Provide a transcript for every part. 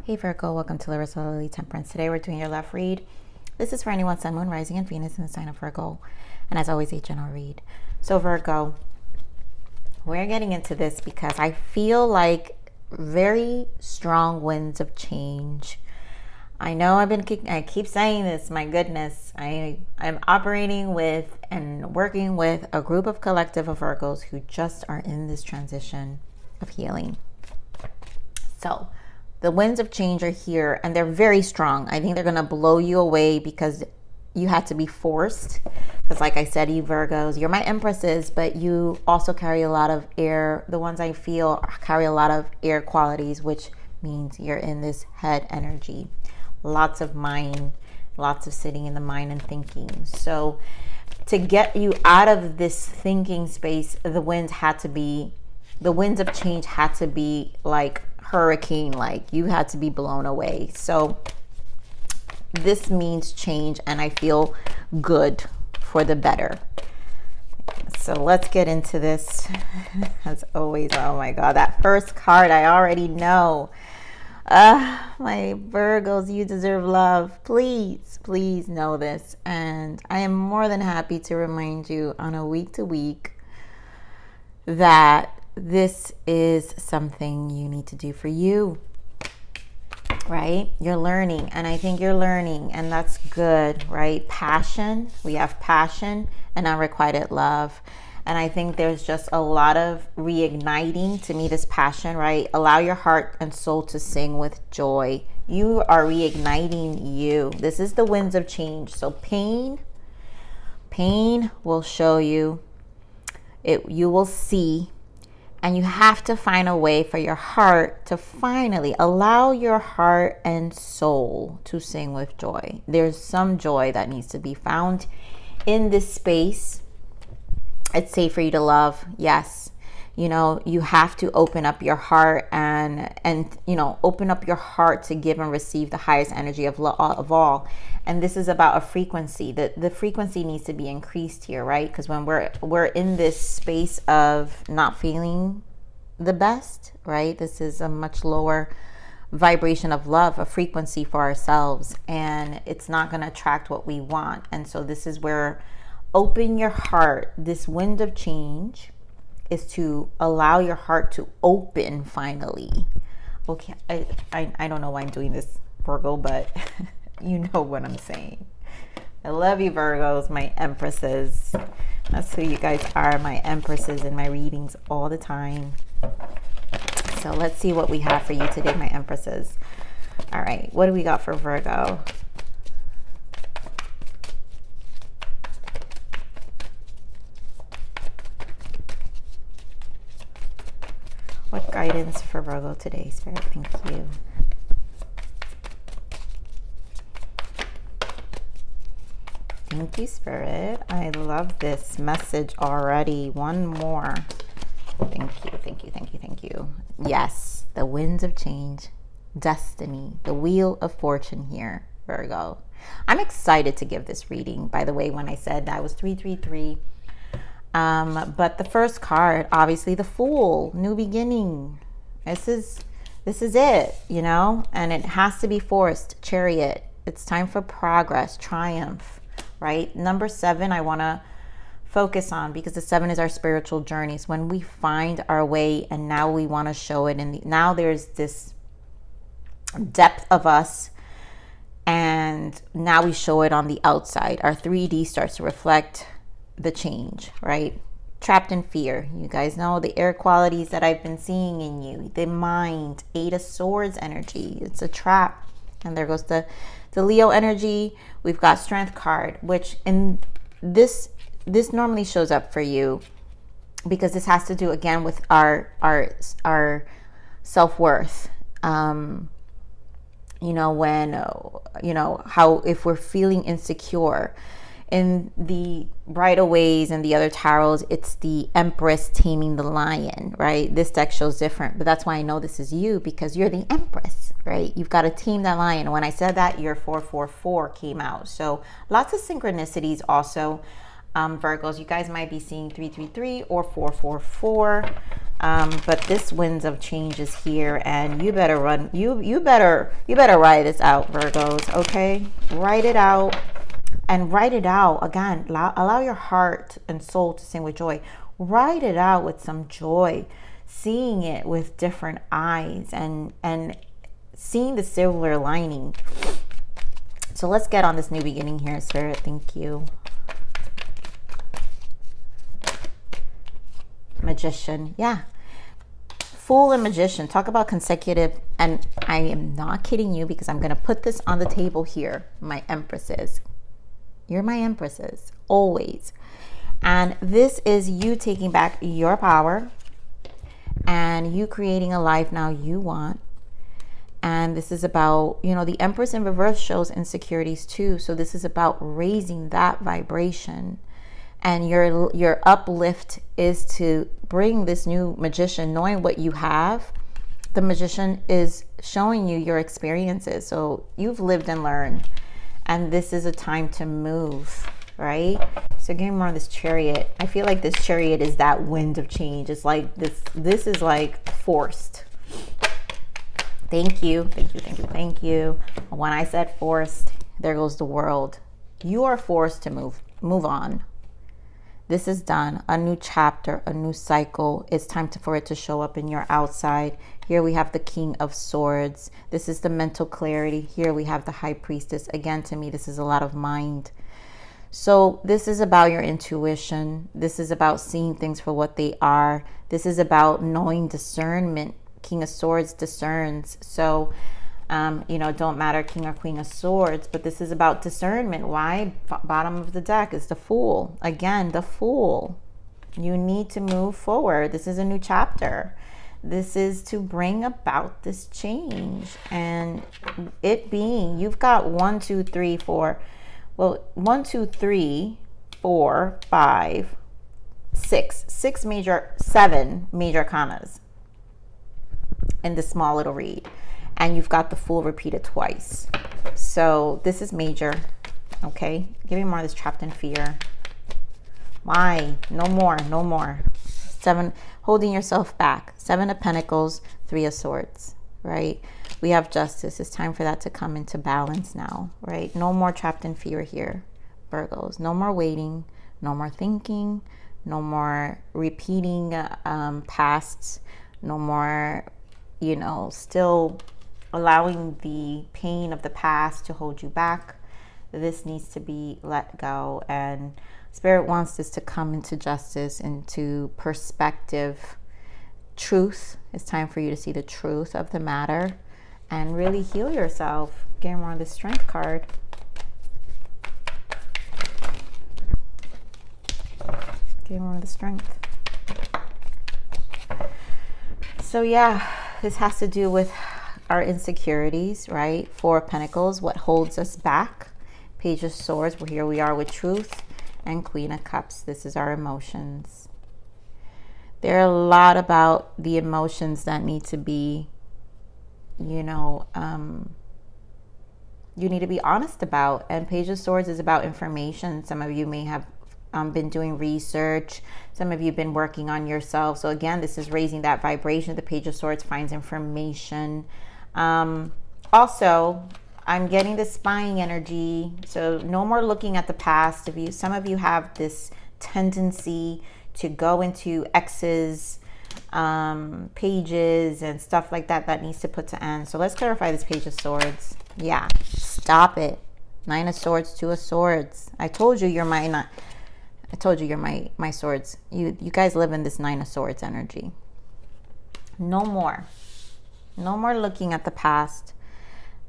Hey Virgo, welcome to Larissa Lily Temperance. Today we're doing your love read. This is for anyone Sun, Moon, Rising, and Venus in the sign of Virgo. And as always, a general read. So Virgo, we're getting into this because I feel like very strong winds of change. I know I keep saying this, my goodness. I'm operating with and working with a group of collective of Virgos who just are in this transition of healing. So the winds of change are here and they're very strong. I think they're going to blow you away because you had to be forced. Because like I said, you Virgos, you're my empresses, but you also carry a lot of air. The ones I feel carry a lot of air qualities, which means you're in this head energy. Lots of mind, lots of sitting in the mind and thinking. So to get you out of this thinking space, the winds of change had to be like hurricane, like you had to be blown away. So this means change, and I feel good for the better. So let's get into this. As always, oh my God, that first card, I already know. My Virgos, you deserve love. Please, please know this. And I am more than happy to remind you on a week to week that this is something you need to do for you, right? You're learning, and I think you're learning, and that's good, right? Passion, we have passion and unrequited love. And I think there's just a lot of reigniting to me this passion, right? Allow your heart and soul to sing with joy. You are reigniting you. This is the winds of change. So pain will show you it. You will see. And you have to find a way for your heart to finally allow your heart and soul to sing with joy. There's some joy that needs to be found in this space. It's safe for you to love. Yes. You know, you have to open up your heart and open up your heart to give and receive the highest energy of all. And this is about a frequency. The frequency needs to be increased here, right? Because when we're in this space of not feeling the best, right? This is a much lower vibration of love, a frequency for ourselves, and it's not going to attract what we want. And so this is where open your heart. This wind of change is to allow your heart to open finally. Okay, I don't know why I'm doing this, Virgo, but you know what I'm saying. I love you, Virgos, my empresses. That's who you guys are, my empresses in my readings all the time. So let's see what we have for you today, my empresses. All right, what do we got for Virgo? What guidance for Virgo today, Spirit? Thank you. Thank you, Spirit. I love this message already. One more. Thank you, thank you, thank you, thank you. Yes, the winds of change, destiny, the wheel of fortune here, Virgo. I'm excited to give this reading. By the way, when I said that was 333, but the first card, obviously the Fool, new beginning. This is it, you know, and it has to be forced. Chariot. It's time for progress, triumph, right? Number 7, I want to focus on, because the 7 is our spiritual journeys. When we find our way, and now we want to show it. And now there's this depth of us, and now we show it on the outside. Our 3D starts to reflect the change, right? Trapped in fear. You guys know the air qualities that I've been seeing in you. The mind, 8 of Swords energy. It's a trap. And there goes the Leo energy. We've got Strength card, which in this normally shows up for you because this has to do again with our self-worth. How if we're feeling insecure. In the Bridal Ways and the other tarots, it's the Empress taming the lion, right? This deck shows different, but that's why I know this is you, because you're the Empress, right? You've got to tame that lion. When I said that, your 444 came out. So lots of synchronicities also. Virgos, you guys might be seeing 333 or 444. But this winds of change is here, and you better run. You better ride this out, Virgos. Okay, write it out, and write it out again. Allow your heart and soul to sing with joy. Write it out with some joy, seeing it with different eyes, and seeing the silver lining. So let's get on this new beginning here, Spirit. Thank you. Magician. Yeah. Fool and Magician. Talk about consecutive. And I am not kidding you, because I'm going to put this on the table here. My empresses. You're my empresses. Always. And this is you taking back your power. And you creating a life now you want. And this is about, you know, the Empress in reverse shows insecurities too. So this is about raising that vibration. And your uplift is to bring this new Magician, knowing what you have. The Magician is showing you your experiences. So you've lived and learned. And this is a time to move, right? So give me more of this Chariot. I feel like this Chariot is that wind of change. It's like this is like forced. Thank you. Thank you. Thank you. Thank you. When I said forced, there goes the world. You are forced to move on. This is done. A new chapter, a new cycle. It's time for it to show up in your outside. Here we have the King of Swords. This is the mental clarity. Here we have the High Priestess. Again, to me, this is a lot of mind. So this is about your intuition. This is about seeing things for what they are. This is about knowing discernment. King of Swords discerns. So you know, don't matter King or Queen of Swords, but this is about discernment. Why? Bottom of the deck is the Fool. Again, the Fool. You need to move forward. This is a new chapter. This is to bring about this change. And it being, you've got 1, 2, 3, 4. Well, 1, 2, 3, 4, 5, 6. 7 major arcanas in this small little read. And you've got the Fool repeated twice. So this is major. Okay. Give me more of this trapped in fear. Why? No more. No more. 7, holding yourself back. 7 of Pentacles, 3 of Swords, right? We have Justice. It's time for that to come into balance now, right? No more trapped in fear here, Virgos. No more waiting. No more thinking. No more repeating pasts. No more, you know, still allowing the pain of the past to hold you back. This needs to be let go. And Spirit wants this to come into justice, into perspective, truth. It's time for you to see the truth of the matter and really heal yourself. Getting more on the Strength card. Getting more of the Strength. So yeah, this has to do with our insecurities, right? 4 of Pentacles, what holds us back. Page of Swords, well, here we are with Truth. And Queen of Cups, this is our emotions. There are a lot about the emotions that need to be, you know, you need to be honest about. And Page of Swords is about information. Some of you may have been doing research. Some of you have been working on yourself. So again, this is raising that vibration. The Page of Swords finds information. Also, I'm getting the spying energy. So no more looking at the past. Some of you have this tendency to go into exes, pages and stuff like that that needs to put to end. So let's clarify this Page of Swords. Yeah, stop it. 9 of Swords, 2 of Swords. I told you you're my swords. You guys live in this 9 of Swords energy. No more. No more looking at the past.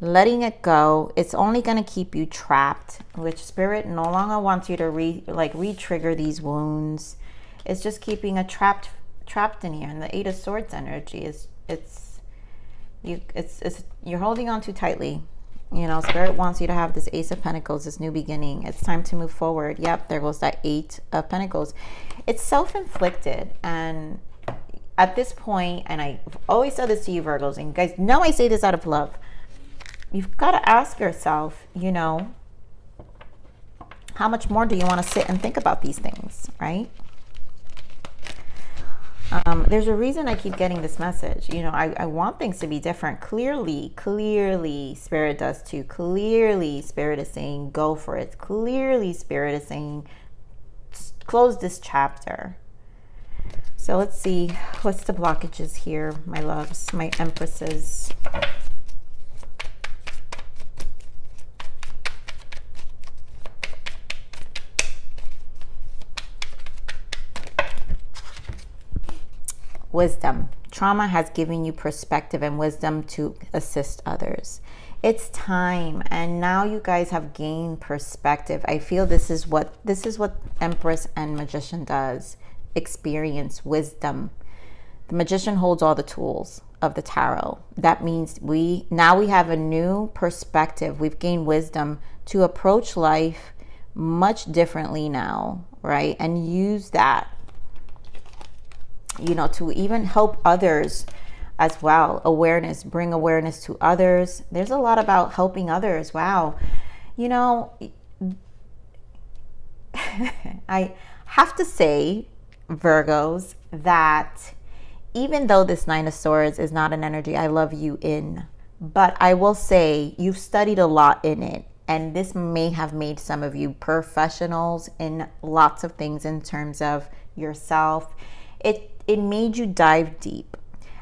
Letting it go. It's only going to keep you trapped, which Spirit no longer wants you to re-trigger these wounds. It's just keeping a trapped in here. And the 8 of Swords energy is you're holding on too tightly. You know, Spirit wants you to have this Ace of Pentacles, this new beginning. It's time to move forward. Yep, there goes that 8 of Pentacles. It's self-inflicted. And at this point, and I've always said this to you, Virgos, and you guys know I say this out of love. You've got to ask yourself, you know, how much more do you want to sit and think about these things, right? There's a reason I keep getting this message. You know, I want things to be different. Clearly, Spirit does too. Clearly, Spirit is saying, go for it. Clearly, Spirit is saying, close this chapter. So let's see, what's the blockages here, my loves, my empresses? Wisdom. Trauma has given you perspective and wisdom to assist others. It's time, and now you guys have gained perspective. I feel this is what Empress and Magician does. Experience, wisdom. The Magician holds all the tools of the tarot. That means we have a new perspective. We've gained wisdom to approach life much differently now, right? And use that, you know, to even help others as well. Awareness, bring awareness to others. There's a lot about helping others. Wow. You know, I have to say, Virgos, that even though this Nine of Swords is not an energy I love you in, but I will say you've studied a lot in it. And this may have made some of you professionals in lots of things in terms of yourself. It made you dive deep,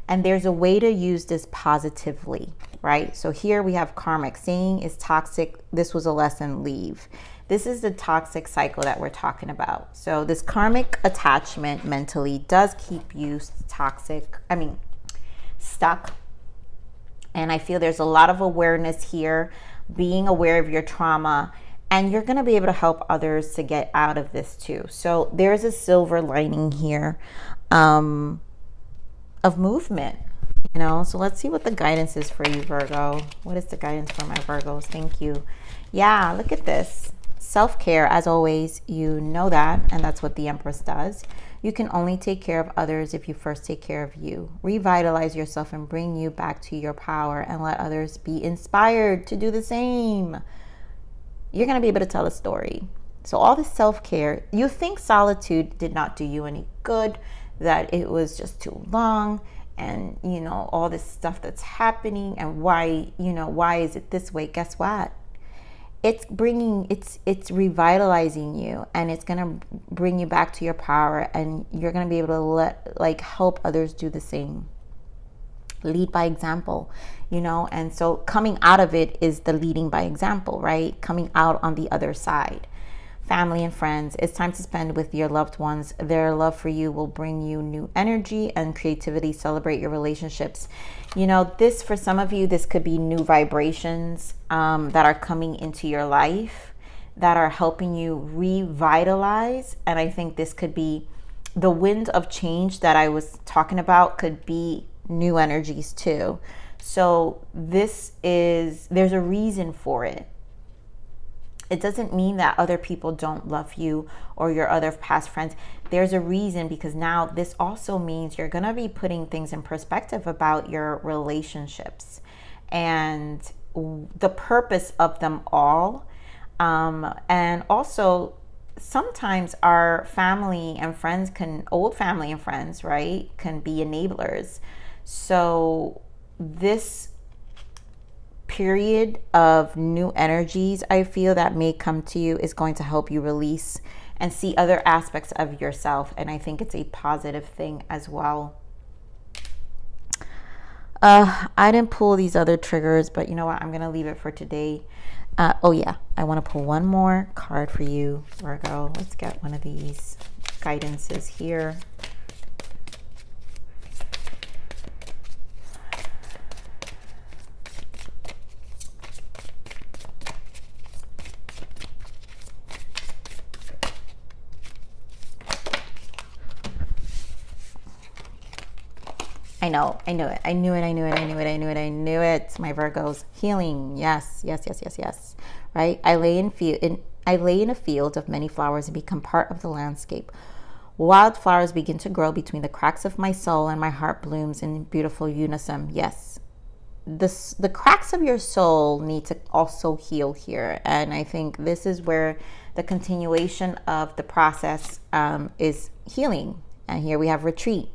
and there's a way to use this positively, right? So here we have karmic. Saying is toxic. This was a lesson, leave. This is the toxic cycle that we're talking about. So this karmic attachment mentally does keep you stuck. And I feel there's a lot of awareness here, being aware of your trauma, and you're going to be able to help others to get out of this too. So there's a silver lining here. Of movement, you know. So let's see what the guidance is for you, Virgo. What is the guidance for my Virgos? Thank you. Yeah, look at this. Self-care, as always, you know that, and that's what the Empress does. You can only take care of others if you first take care of you. Revitalize yourself and bring you back to your power, and let others be inspired to do the same. You're going to be able to tell a story. So all this self-care, you think solitude did not do you any good, that it was just too long, and you know, all this stuff that's happening, and why is it this way? Guess what? It's revitalizing you, and it's gonna bring you back to your power, and you're gonna be able to help others do the same. Lead by example, you know. And so coming out of it is the leading by example, right? Coming out on the other side. Family and friends, it's time to spend with your loved ones. Their love for you will bring you new energy and creativity. Celebrate your relationships. You know, this, for some of you, this could be new vibrations that are coming into your life that are helping you revitalize. And I think this could be the wind of change that I was talking about, could be new energies too. So there's a reason for it. It doesn't mean that other people don't love you or your other past friends. There's a reason, because now this also means you're going to be putting things in perspective about your relationships and the purpose of them all. And also, sometimes our family and friends old family and friends, right, can be enablers. So this period of new energies, I feel, that may come to you is going to help you release and see other aspects of yourself. And I think it's a positive thing as well. I didn't pull these other triggers, but you know what? I'm going to leave it for today. Oh yeah, I want to pull one more card for you, Virgo. Let's get one of these guidances here. I know, I knew it. I knew it. My Virgos. Healing. Yes. Right? I lay in a field of many flowers and become part of the landscape. Wildflowers begin to grow between the cracks of my soul, and my heart blooms in beautiful unison. Yes. The cracks of your soul need to also heal here. And I think this is where the continuation of the process is healing. And here we have retreat.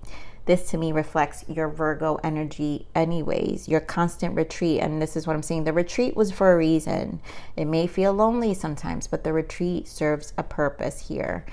this to me reflects your Virgo energy anyways, your constant retreat. And this is what I'm saying. The retreat was for a reason. It may feel lonely sometimes, but the retreat serves a purpose here.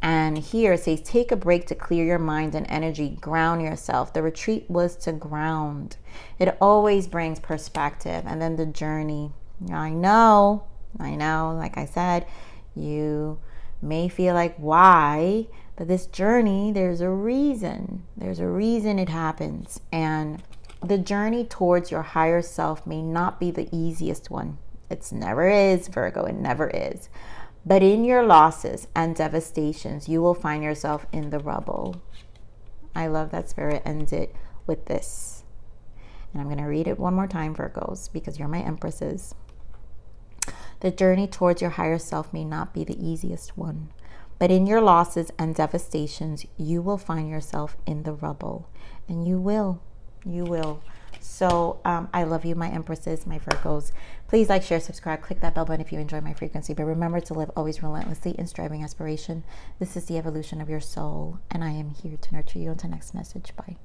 And here it says, take a break to clear your mind and energy, ground yourself. The retreat was to ground. It always brings perspective. And then the journey. I know, like I said, you may feel like, why? But this journey, there's a reason. There's a reason it happens. And the journey towards your higher self may not be the easiest one. It never is, Virgo. It never is. But in your losses and devastations, you will find yourself in the rubble. I love that Spirit ends it with this. And I'm going to read it one more time, Virgos, because you're my empresses. The journey towards your higher self may not be the easiest one. But in your losses and devastations, you will find yourself in the rubble. And you will. You will. So I love you, my empresses, my Virgos. Please like, share, subscribe. Click that bell button if you enjoy my frequency. But remember to live always relentlessly in striving aspiration. This is the evolution of your soul. And I am here to nurture you. Until next message. Bye.